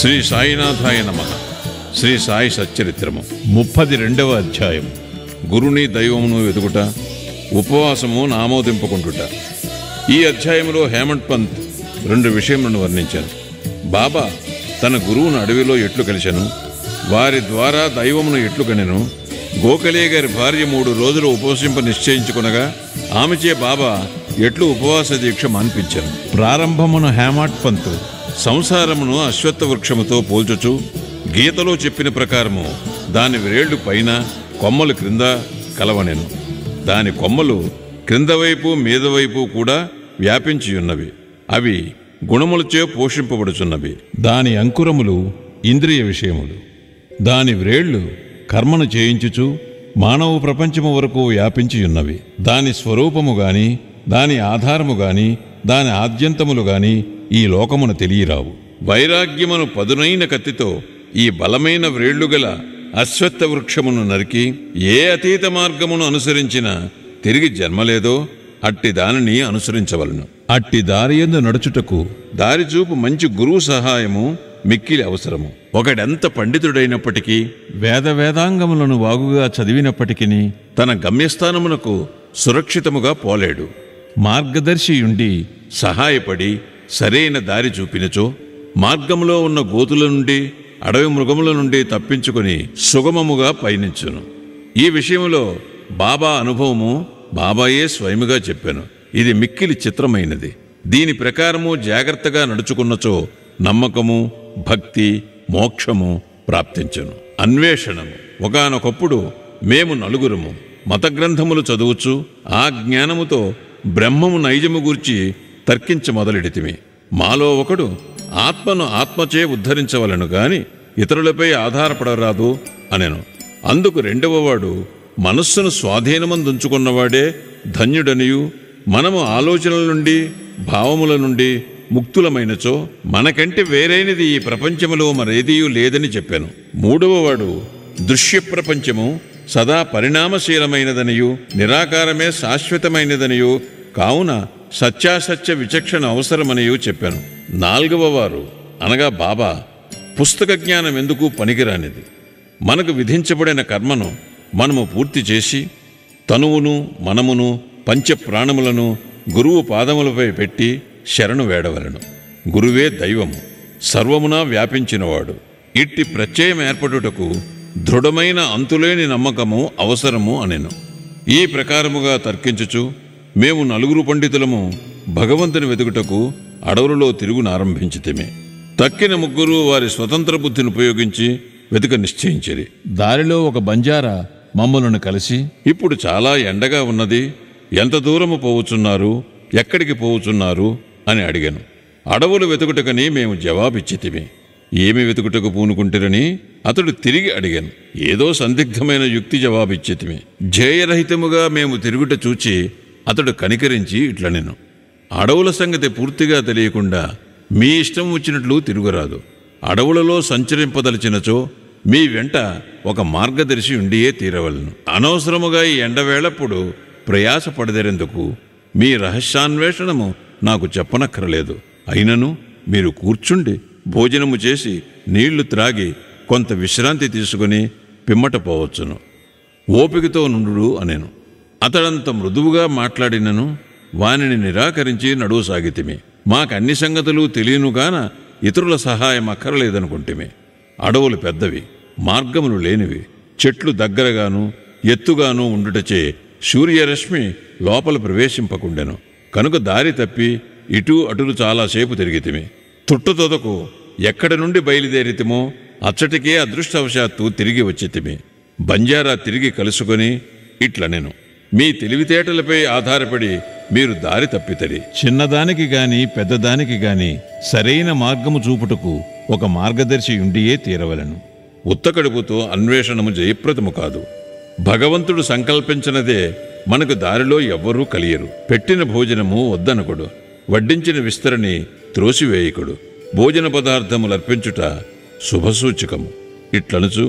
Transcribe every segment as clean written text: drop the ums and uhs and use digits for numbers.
శ్రీ సాయినాథాయ నమః. శ్రీ సాయి సచ్చరిత్రము 32వ అధ్యాయం. గురుని దైవమును వెతుకుట, ఉపవాసము నామోదింపుకుంటుట. ఈ అధ్యాయంలో హేమంత్ పంత్ 2 విషయములను వర్ణించాను. బాబా తన గురువును అడవిలో ఎట్లు కలిశాను, వారి ద్వారా దైవమును ఎట్లు కనెను, గోఖలే గారి భార్య 3 రోజులు ఉపవసింప నిశ్చయించుకొనగా ఆమెచే బాబా ఎట్లు ఉపవాస దీక్ష మాన్పించాను. ప్రారంభమున హేమంత్ పంత్ సంసారమును అశ్వత్థ వృక్షముతో పోల్చుచు గీతలో చెప్పిన ప్రకారము దాని వ్రేళ్లు పైన, కొమ్మలు క్రింద కలవనెను. దాని కొమ్మలు క్రిందవైపు మీదవైపు కూడా వ్యాపించియున్నవి. అవి గుణములచే పోషింపబడుచున్నవి. దాని అంకురములు ఇంద్రియ విషయములు. దాని వ్రేళ్లు కర్మను చేయించుచు మానవ ప్రపంచము వరకు వ్యాపించియున్నవి. దాని స్వరూపము గాని, దాని ఆధారము గాని, దాని ఆద్యంతములు గాని ఈ లోకమున తెలియరావు. వైరాగ్యమును పదునైన కత్తితో ఈ బలమైన వ్రేళ్లుగల అశ్వత్థ వృక్షమును నరికి ఏ అతీత మార్గమును అనుసరించినా తిరిగి జన్మలేదో అట్టి దానిని అనుసరించవలను. అట్టి దారియందు నడుచుటకు దారిచూపు మంచి గురువు సహాయము మిక్కిలి అవసరము. ఒకడెంత పండితుడైనప్పటికీ, వేదాంగములను వాగుగా చదివినప్పటికీ తన గమ్యస్థానమునకు సురక్షితముగా పోలేడు. మార్గదర్శియుండి సహాయపడి సరైన దారి చూపినచో మార్గములో ఉన్న గోతుల నుండి, అడవి మృగముల నుండి తప్పించుకొని సుగమముగా పయనించును. ఈ విషయంలో బాబా అనుభవము బాబాయే స్వయముగా చెప్పాను. ఇది మిక్కిలి చిత్రమైనది. దీని ప్రకారము జాగ్రత్తగా నడుచుకున్నచో నమ్మకము, భక్తి, మోక్షము ప్రాప్తించును. అన్వేషణము. ఒకానొకప్పుడు మేము 4 మత గ్రంథములు చదువుచు ఆ జ్ఞానముతో బ్రహ్మము నైజము గూర్చి తర్కించ మొదలెడితిమి. మాలో ఒకడు ఆత్మను ఆత్మచే ఉద్ధరించవలను గాని ఇతరులపై ఆధారపడరాదు అనెను. అందుకు 2వ వాడు, మనస్సును స్వాధీనమందుంచుకున్నవాడే ధన్యుడనియు, మనము ఆలోచనల నుండి, భావముల నుండి ముక్తులమైనచో మనకంటే వేరైనది ఈ ప్రపంచములో మరేదీయూ లేదని చెప్పాను. 3వ వాడు, దృశ్య ప్రపంచము సదా పరిణామశీలమైనదనియు, నిరాకారమే శాశ్వతమైనదనియు, కావున సత్యాసత్య విచక్షణ అవసరమనియు చెప్పాను. 4వ వారు అనగా బాబా, పుస్తక జ్ఞానం ఎందుకు పనికిరానిది. మనకు విధించబడిన కర్మను మనము పూర్తి చేసి తనువును, మనమును, పంచప్రాణములను గురువు పాదములపై పెట్టి శరణు వేడవలను. గురువే దైవము, సర్వమునా వ్యాపించినవాడు. ఇట్టి ప్రత్యయం ఏర్పడుటకు దృఢమైన అంతులేని నమ్మకము అవసరము అనెను. ఈ ప్రకారముగా తర్కించుచు మేము 4 పండితులము భగవంతుని వెతుకుటకు అడవులలో తిరుగునారంభించితిమి. తక్కిన 3 వారి స్వతంత్ర బుద్ధిని ఉపయోగించి వెతుక నిశ్చయించిరి. దారిలో ఒక బంజారా మమ్మలను కలిసి, ఇప్పుడు చాలా ఎండగా ఉన్నది, ఎంత దూరము పోవుచున్నారు, ఎక్కడికి పోవుచున్నారు అని అడిగాను. అడవులు వెతుకుటకని మేము జవాబిచ్చితిమి. ఏమి వెతుకుటకు పూనుకుంటారని అతడు తిరిగి అడిగాను. ఏదో సందిగ్ధమైన యుక్తి జవాబిచ్చితిమి. ధ్యేయరహితముగా మేము తిరుగుట చూచి అతడు కనికరించి ఇట్లనెను, అడవుల సంగతి పూర్తిగా తెలియకుండా మీ ఇష్టం వచ్చినట్లు తిరుగురాదు. అడవులలో సంచరింపదలిచినచో మీ వెంట ఒక మార్గదర్శి ఉండియే తీరవలను. అనవసరముగా ఈ ఎండవేళప్పుడు ప్రయాసపడదరెందుకు? మీ రహస్యాన్వేషణము నాకు చెప్పనక్కరలేదు. అయినను మీరు కూర్చుండి భోజనము చేసి నీళ్లు త్రాగి కొంత విశ్రాంతి తీసుకుని పిమ్మట పోవచ్చును. ఓపికతో నుండు అనెను. అతడంత మృదువుగా మాట్లాడినను వానిని నిరాకరించి నడువు సాగితిమి. మాకన్ని సంగతులు తెలియనుగాన ఇతరుల సహాయం అక్కరలేదనుకుంటిమి. అడవులు పెద్దవి, మార్గములు లేనివి, చెట్లు దగ్గరగాను ఎత్తుగాను ఉండుటచే సూర్యరశ్మి లోపల ప్రవేశింపకుండెను. కనుక దారి తప్పి ఇటు అటులు చాలాసేపు తిరిగితిమి. తుట్టుతొదకు ఎక్కడి నుండి బయలుదేరితిమో అచ్చటికే అదృష్టవశాత్తు తిరిగి వచ్చితిమి. బంజారా తిరిగి కలుసుకొని ఇట్లనెను, మీ తెలివితేటలపై ఆధారపడి మీరు దారి తప్పితరి. చిన్నదానికి గాని పెద్దదానికి గాని సరైన మార్గము చూపుటకు ఒక మార్గదర్శి ఉండియే తీరవలను. ఉత్తకడుపుతో అన్వేషణము జయప్రదము కాదు. భగవంతుడు సంకల్పించినదే మనకు దారిలో ఎవ్వరూ కలియరు. పెట్టిన భోజనము వద్దనకుడు, వడ్డించిన విస్తరణి త్రోసివేయకుడు, భోజన పదార్థములర్పించుట శుభసూచకము. ఇట్లనుచు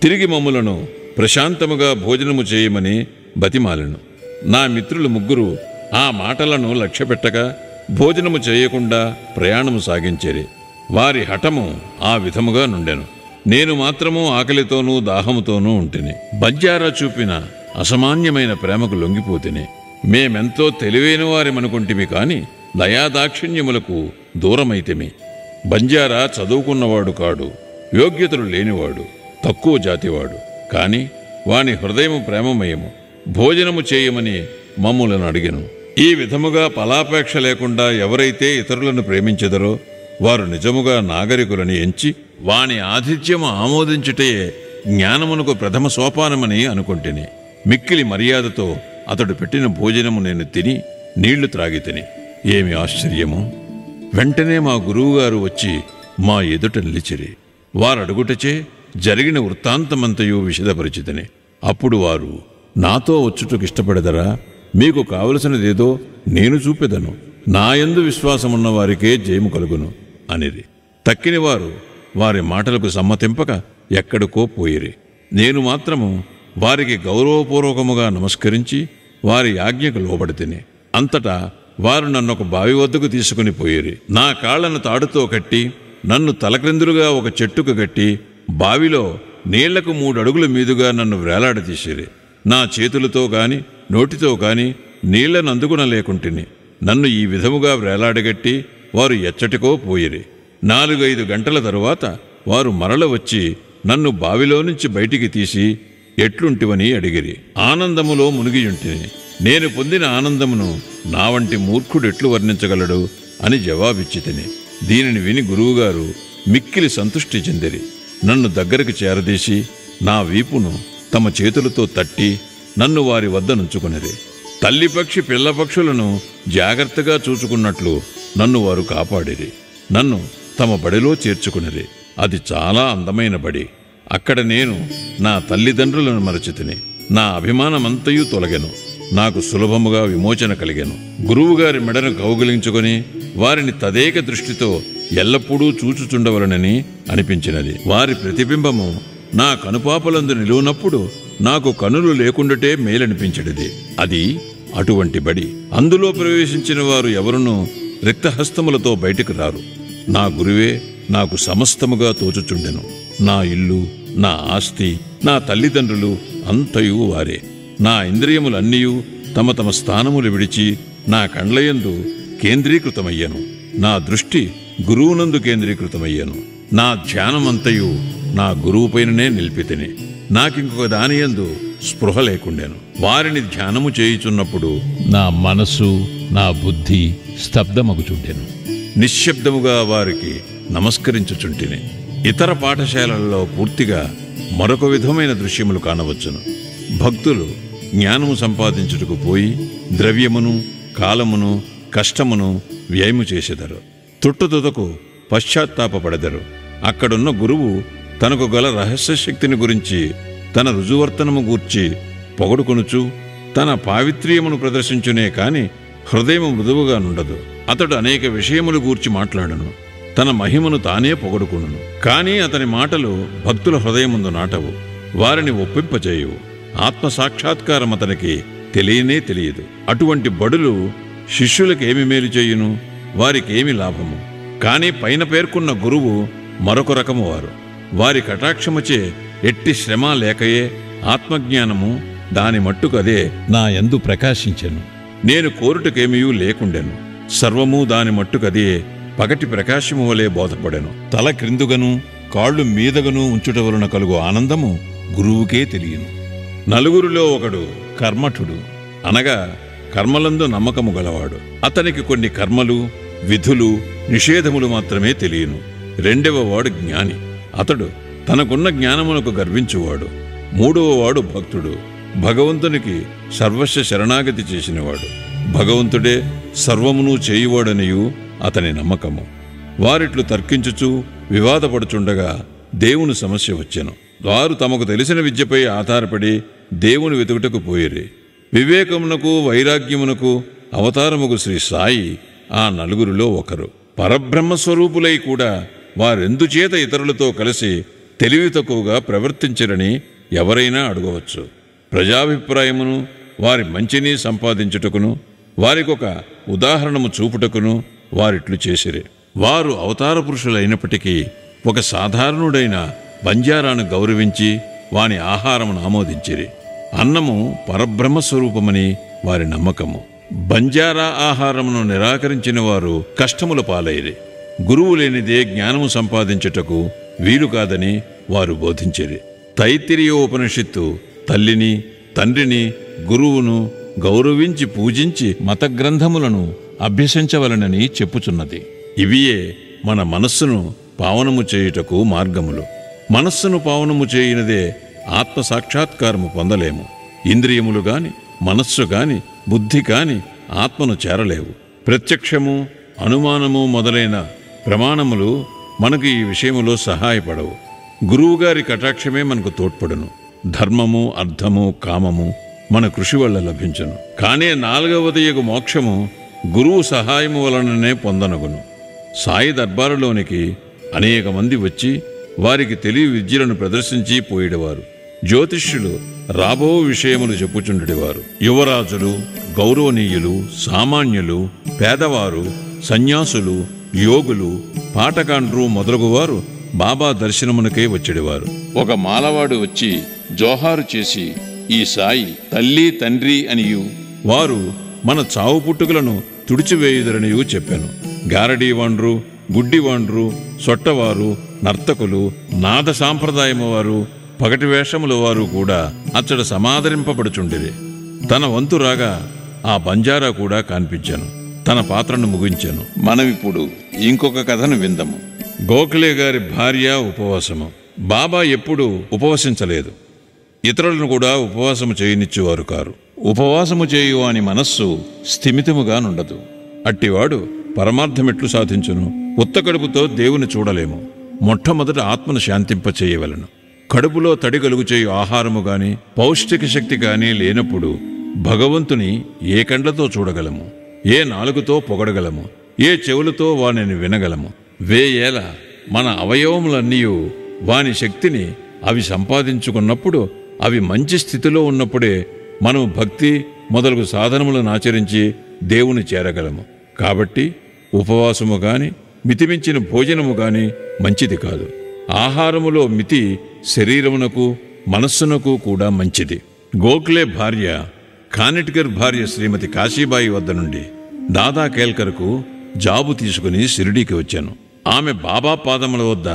తిరిగి మమ్ములను ప్రశాంతముగా భోజనము చేయమని బతిమాలెను. నా మిత్రులు 3 ఆ మాటలను లక్ష్యపెట్టక భోజనము చేయకుండా ప్రయాణము సాగించేరి. వారి హఠము ఆ విధముగా నుండెను. నేను మాత్రము ఆకలితోనూ దాహముతోనూ ఉంటిని. బంజారా చూపిన అసామాన్యమైన ప్రేమకు లొంగిపోతిని. మేమెంతో తెలివైన వారిమనుకుంటిమి కాని దయాదాక్షిణ్యములకు దూరమైతిమి. బంజారా చదువుకున్నవాడు కాడు, యోగ్యతలు లేనివాడు, తక్కువ జాతివాడు. కాని వాని హృదయము ప్రేమమయము. భోజనము చేయమని మమ్ములను అడిగెను. ఈ విధముగా ఫలాపేక్ష లేకుండా ఎవరైతే ఇతరులను ప్రేమించెదరో వారు నిజముగా నాగరికులని ఎంచి వాని ఆతిథ్యము ఆమోదించుటే జ్ఞానమునకు ప్రథమ సోపానమని అనుకుంటుని. మిక్కిలి మర్యాదతో అతడు పెట్టిన భోజనము నేను తిని నీళ్లు త్రాగి తిని. ఏమి ఆశ్చర్యము! వెంటనే మా గురువుగారు వచ్చి మా ఎదుట నిలిచిరి. వారడుగుటచే జరిగిన వృత్తాంతమంతయు విశదపరిచితిని. అప్పుడు వారు, నాతో వచ్చుటకు ఇష్టపడదరా? మీకు కావలసినదేదో నేను చూపెదను. నాయందు విశ్వాసమున్న వారికే జయము కలుగును అనిరి. తక్కిన వారు వారి మాటలకు సమ్మతింపక ఎక్కడికో పోయిరి. నేను మాత్రము వారికి గౌరవపూర్వకముగా నమస్కరించి వారి ఆజ్ఞకు లోబడితిని. అంతటా వారు నన్నొక బావి వద్దకు తీసుకుని పోయిరి. నా కాళ్లను తాడుతో కట్టి నన్ను తలక్రిందులుగా ఒక చెట్టుకు కట్టి బావిలో నీళ్లకు 3 అడుగుల మీదుగా నన్ను వేలాడదీసిరి. నా చేతులతో గాని నోటితో గాని నీళ్లను అందుకునలేకుంటిని. నన్ను ఈ విధముగా వేలాడగట్టి వారు ఎచ్చటికో పోయిరి. 4-5 గంటల తరువాత వారు మరల వచ్చి నన్ను బావిలో నుంచి బయటికి తీసి ఎట్లుంటివని అడిగిరి. ఆనందములో మునిగియుంటిని. నేను పొందిన ఆనందమును నా వంటి మూర్ఖుడెట్లు వర్ణించగలడు అని జవాబిచ్చితిని. దీనిని విని గురువుగారు మిక్కిలి సంతృష్టి చెందిరి. నన్ను దగ్గరకు చేరదీసి నా వీపును తమ చేతులతో తట్టి నన్ను వారి వద్ద నుంచుకునిరి. తల్లిపక్షి పిల్లపక్షులను జాగ్రత్తగా చూచుకున్నట్లు నన్ను వారు కాపాడిరి. నన్ను తమ బడిలో చేర్చుకునిరి. అది చాలా అందమైన బడి. అక్కడ నేను నా తల్లిదండ్రులను మరచితిని. నా అభిమానమంతయు తొలగెను. నాకు సులభముగా విమోచన కలిగెను. గురువుగారి మెడను కౌగిలించుకొని వారిని తదేక దృష్టితో ఎల్లప్పుడూ చూచుచుండవలనని అనిపించినది. వారి ప్రతిబింబము నా కనుపాపలందు నిలువునప్పుడు నాకు కనులు లేకుండాటే మేలనిపించడిది. అది అటువంటి బడి. అందులో ప్రవేశించిన వారు ఎవరునూ రిక్తహస్తములతో బయటికి రారు. నా గురువే నాకు సమస్తముగా తోచుచుండెను. నా ఇల్లు, నా ఆస్తి, నా తల్లిదండ్రులు అంతయు వారే. నా ఇంద్రియములన్నీయు తమ తమ స్థానములు విడిచి నా కండ్లయందు కేంద్రీకృతమయ్యను. నా దృష్టి గురువునందు కేంద్రీకృతమయ్యను. నా ధ్యానమంతయు నా గురువుపైననే నిలిపితిని. నాకింకొక దానియందు స్పృహ లేకుండెను. వారిని ధ్యానము చేయుచున్నప్పుడు నా మనస్సు, నా బుద్ధి స్తబ్దమగుచుండెను. నిశ్శబ్దముగా వారికి నమస్కరించుచుంటిని. ఇతర పాఠశాలలలో పూర్తిగా మరొక విధమైన దృశ్యములు కానవచ్చును. భక్తులు జ్ఞానము సంపాదించుటకు పోయి ద్రవ్యమును, కాలమును, కష్టమును వ్యయము చేసెదరు. తుట్టుతుదకు పశ్చాత్తాపపడెదరు. అక్కడున్న గురువు తనకు గల రహస్య శక్తిని గురించి, తన రుజువర్తనము గూర్చి పొగడుకొనుచు తన పావిత్ర్యమును ప్రదర్శించునే కాని హృదయము మృదువుగా నుండదు. అతడు అనేక విషయములు గూర్చి మాట్లాడను, తన మహిమను తానే పొగడుకొనును. కాని అతని మాటలు భక్తుల హృదయముందు నాటవు, వారిని ఒప్పింపచేయవు. ఆత్మసాక్షాత్కారం అతనికి తెలియనే తెలియదు. అటువంటి బడులు శిష్యులకేమి మేలు చేయును, వారికేమి లాభము? కాని పైన పేర్కొన్న గురువు మరొక రకము వారు. వారి కటాక్షముచే ఎట్టి శ్రమ లేకయే ఆత్మజ్ఞానము దాని మట్టుకదే నా యందు ప్రకాశించెను. నేను కోరుటకేమియూ లేకుండెను. సర్వము దాని మట్టుకదే పగటి ప్రకాశము వలె బోధపడెను. తల క్రిందుగను కాళ్ళు మీదగను ఉంచుట వలన కలుగు ఆనందము గురువుకే తెలియను. నలుగురిలో ఒకడు కర్మఠుడు, అనగా కర్మలందు నమ్మకము గలవాడు. అతనికి కొన్ని కర్మలు, విధులు, నిషేధములు మాత్రమే తెలియను. రెండవ వాడు జ్ఞాని. అతడు తనకున్న జ్ఞానమునకు గర్వించువాడు. మూడవ వాడు భక్తుడు. భగవంతునికి సర్వస్వ శరణాగతి చేసినవాడు. భగవంతుడే సర్వమును చేయువాడనియు అతని నమ్మకము. వారిట్లు తర్కించుచు వివాదపడుచుండగా దేవుని సమస్య వచ్చెను. వారు తమకు తెలిసిన విద్యపై ఆధారపడి దేవుని వెతుకుటకు పోయిరి. వివేకమునకు, వైరాగ్యమునకు అవతారముకు శ్రీ సాయి ఆ నలుగురిలో ఒకరు. పరబ్రహ్మస్వరూపులై కూడా వారెందుచేత ఇతరులతో కలిసి తెలివి తక్కువగా ప్రవర్తించరని ఎవరైనా అడగవచ్చు. ప్రజాభిప్రాయమును, వారి మంచిని సంపాదించుటకును, వారికొక ఉదాహరణము చూపుటకును వారిట్లు చేసిరి. వారు అవతార పురుషులైనప్పటికీ ఒక సాధారణుడైన బంజారాను గౌరవించి వాని ఆహారమును ఆమోదించిరి. అన్నము పరబ్రహ్మస్వరూపమని వారి నమ్మకము. బంజారా ఆహారమును నిరాకరించిన వారు కష్టముల పాలైరి. గురువు లేనిదే జ్ఞానము సంపాదించుటకు వీలు కాదని వారు బోధించిరి. తైత్తిరీయోపనిషత్తు తల్లిని, తండ్రిని, గురువును గౌరవించి పూజించి మత గ్రంథములను అభ్యసించవలనని చెప్పుచున్నది. ఇవియే మన మనస్సును పావనము చేయుటకు మార్గములు. మనస్సును పావనము చేయినదే ఆత్మ సాక్షాత్కారము పొందలేము. ఇంద్రియములు గాని, మనస్సు గాని, బుద్ధి కాని ఆత్మను చేరలేవు. ప్రత్యక్షము, అనుమానము మొదలైన ప్రమాణములు మనకు ఈ విషయములో సహాయపడవు. గురువుగారి కటాక్షమే మనకు తోడ్పడును. ధర్మము, అర్థము, కామము మన కృషి వల్ల లభించును. కానే 4వది మోక్షము గురువు సహాయము వలననే పొందనగును. సాయి దర్బారులోనికి అనేక మంది వచ్చి వారికి తెలివి విద్యలను ప్రదర్శించి పోయేవారు. జ్యోతిష్యులు రాబో విషయములు చెప్పుచుండేవారు. యువరాజులు, గౌరవనీయులు, సామాన్యులు, పేదవారు, సన్యాసులు, యోగులు, పాటకాండ్రు మొదలగువారు బాబా దర్శనమునకై వచ్చేవారు. ఒక మాలవాడు వచ్చి జోహారు చేసి, ఈ సాయి తల్లి తండ్రి అనియు వారు మన చావు పుట్టుకలను తుడిచివేయుదరనియు చెప్పాను. గారడీవాండ్రు, గుడ్డివాండ్రు, సొట్టవారు, నర్తకులు, నాద సాంప్రదాయము వారు, పగటి వేషముల వారు కూడా అచ్చట సమాదరింపబడుచుండిరి. తన వంతు రాగా ఆ బంజారా కూడా కనిపించాను. తన పాత్రను ముగించాను. మనమిప్పుడు ఇంకొక కథను విందాము. గోఖలే గారి భార్య ఉపవాసము. బాబా ఎప్పుడూ ఉపవసించలేదు. ఇతరులను కూడా ఉపవాసము చేయనిచ్చేవారు కారు. ఉపవాసము చేయు అని మనస్సు స్థిమితముగా నుండదు. అట్టివాడు పరమార్థమెట్లు సాధించును? ఉత్తకడుపుతో దేవుని చూడలేము. మొట్టమొదట ఆత్మను శాంతింపచేయవలను. కడుపులో తడి కలుగు చేయు ఆహారము గాని, పౌష్టిక శక్తి గాని లేనప్పుడు భగవంతుని ఏ కండ్లతో చూడగలము? ఏ నాలుగుతో పొగడగలము? ఏ చెవులతో వానిని వినగలము? వేయేల మన అవయవములన్నీ వాని శక్తిని అవి సంపాదించుకున్నప్పుడు, అవి మంచి స్థితిలో ఉన్నప్పుడే మనం భక్తి మొదలగు సాధనములను ఆచరించి దేవుని చేరగలము. కాబట్టి ఉపవాసము గాని, మితిమించిన భోజనము గాని మంచిది కాదు. ఆహారములో మితి శరీరమునకు, మనస్సునకు కూడా మంచిది. గోఖలే భార్య కానిట్కర్ భార్య శ్రీమతి కాశీబాయి వద్ద నుండి దాదా కేల్కర్కు జాబు తీసుకుని షిరిడీకి వచ్చాను. ఆమె బాబా పాదముల వద్ద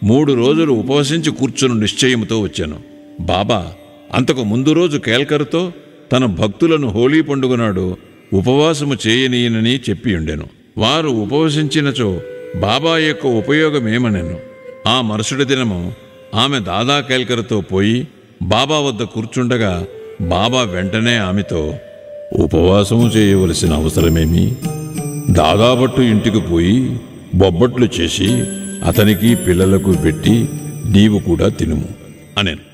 3 రోజులు ఉపవసించి కూర్చుని నిశ్చయముతో వచ్చాను. బాబా అంతకు ముందు రోజు కేల్కర్తో తన భక్తులను హోలీ పండుగ నాడు ఉపవాసము చేయనీయనని చెప్పియుండెను. వారు ఉపవసించినచో బాబా యొక్క ఉపయోగమేమనెను. ఆ మరుసటి దినము ఆమె దాదా కేల్కర్తో పోయి బాబా వద్ద కూర్చుండగా బాబా వెంటనే ఆమెతో, ఉపవాసము చేయవలసిన అవసరమేమి? దాదాబట్టు ఇంటికి పోయి బొబ్బట్లు చేసి అతనికి పిల్లలకు పెట్టి నీవు కూడా తినుము అనెను.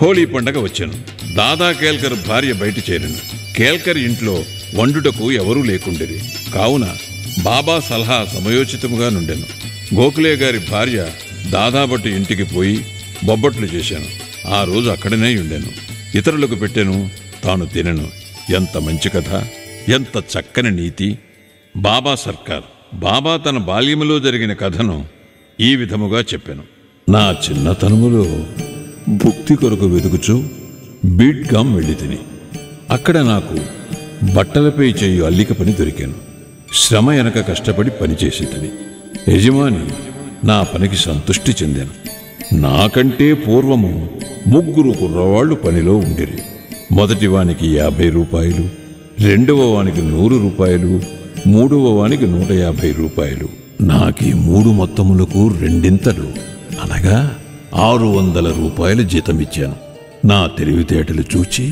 హోలీ పండగ వచ్చాను. దాదా కేల్కర్ భార్య బయట చేరెను. కేల్కర్ ఇంట్లో వండుటకు ఎవరూ లేకుండేది. కావున బాబా సలహా సమయోచితముగా నుండెను. గోఖలే గారి భార్య దాదాబట్టు ఇంటికి పోయి బొబ్బట్లు చేశాను. ఆ రోజు అక్కడనే ఉండెను. ఇతరులకు పెట్టెను, తాను తినెను. ఎంత మంచి కథ, ఎంత చక్కని నీతి! బాబా సర్కార్. బాబా తన బాల్యములో జరిగిన కథను ఈ విధముగా చెప్పాను. నా చిన్నతనములో భుక్తి కొరకు వెతుకుచూ బీడ్గామ్ వెళ్ళి తిని, అక్కడ నాకు బట్టలపై చేయు అల్లిక పని దొరికాను. శ్రమ వెనక కష్టపడి పనిచేసి తిని యజమాని నా పనికి సంతృష్టి చెందాను. నాకంటే పూర్వము 3 కుర్రవాళ్లు పనిలో ఉండిరి. మొదటి వానికి 50 రూపాయలు, రెండవ వానికి 100 రూపాయలు, మూడవ వానికి 150 రూపాయలు. నాకీ 3 మొత్తములకు రెండింతలు అనగా 600 రూపాయలు జీతమిచ్చాను. నా తెలివితేటలు చూచి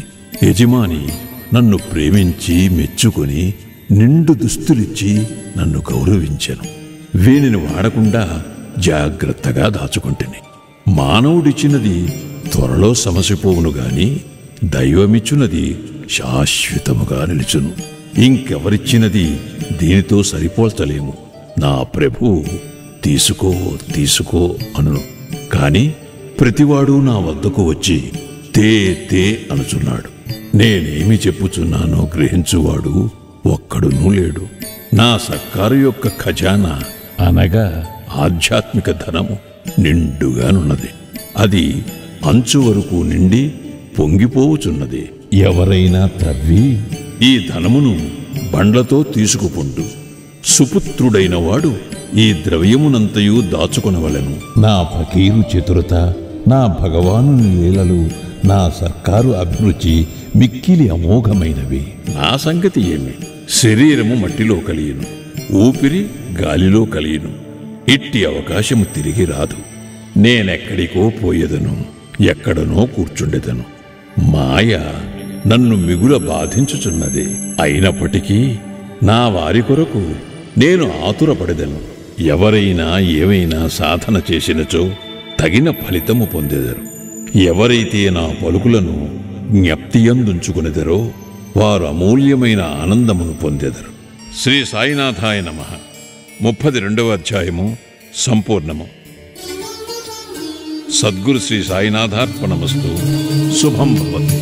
యజమాని నన్ను ప్రేమించి మెచ్చుకొని నిండు దుస్తులిచ్చి నన్ను గౌరవించాను. వీనిని వాడకుండా జాగ్రత్తగా దాచుకుంటుని. మానవుడిచ్చినది త్వరలో సమసిపోవును గాని దైవమిచ్చునది శాశ్వతముగా నిలుచును. ఇంకెవరిచ్చినది దీనితో సరిపోల్చలేము. నా ప్రభువు తీసుకో తీసుకో అనును. కాని ప్రతివాడు నా వద్దకు వచ్చి తే తే అనుచున్నాడు. నేనేమి చెప్పుచున్నానో గ్రహించువాడు ఒక్కడునూ లేడు. నా సర్కారు యొక్క ఖజానా అనగా ఆధ్యాత్మిక ధనము నిండుగానున్నది. అది అంచు వరకు నిండి పొంగిపోవుచున్నది. ఎవరైనా త్రవ్వి ఈ ధనమును బండ్లతో తీసుకుపొండు. సుపుత్రుడైన వాడు ఈ ద్రవ్యమునంతయు దాచుకొనవలెను. నా ఫకీరు చతురత, నా భగవాను లీలలు, నా సర్కారు అభిరుచి మిక్కిలి అమోఘమైనవి. నా సంగతి ఏమి? శరీరము మట్టిలో కలియును, ఊపిరి గాలిలో కలియును. ఇట్టి అవకాశము తిరిగి రాదు. నేనెక్కడికో పోయేదను, ఎక్కడనో కూర్చుండెదను. మాయ నన్ను మిగుల బాధించుచున్నది. అయినప్పటికీ నా వారి కొరకు నేను ఆతురపడెదను. ఎవరైనా ఏమైనా సాధన చేసినచో తగిన ఫలితము పొందెదరు. ఎవరైతే నా పలుకులను జ్ఞప్తియందుంచుకునేదరో వారు అమూల్యమైన ఆనందమును పొందెదరు. శ్రీ సాయినాథాయ నమః. 32వ అధ్యాయము సంపూర్ణము. సద్గురు శ్రీ సాయినాథార్పణమస్తు. శుభం భవతు.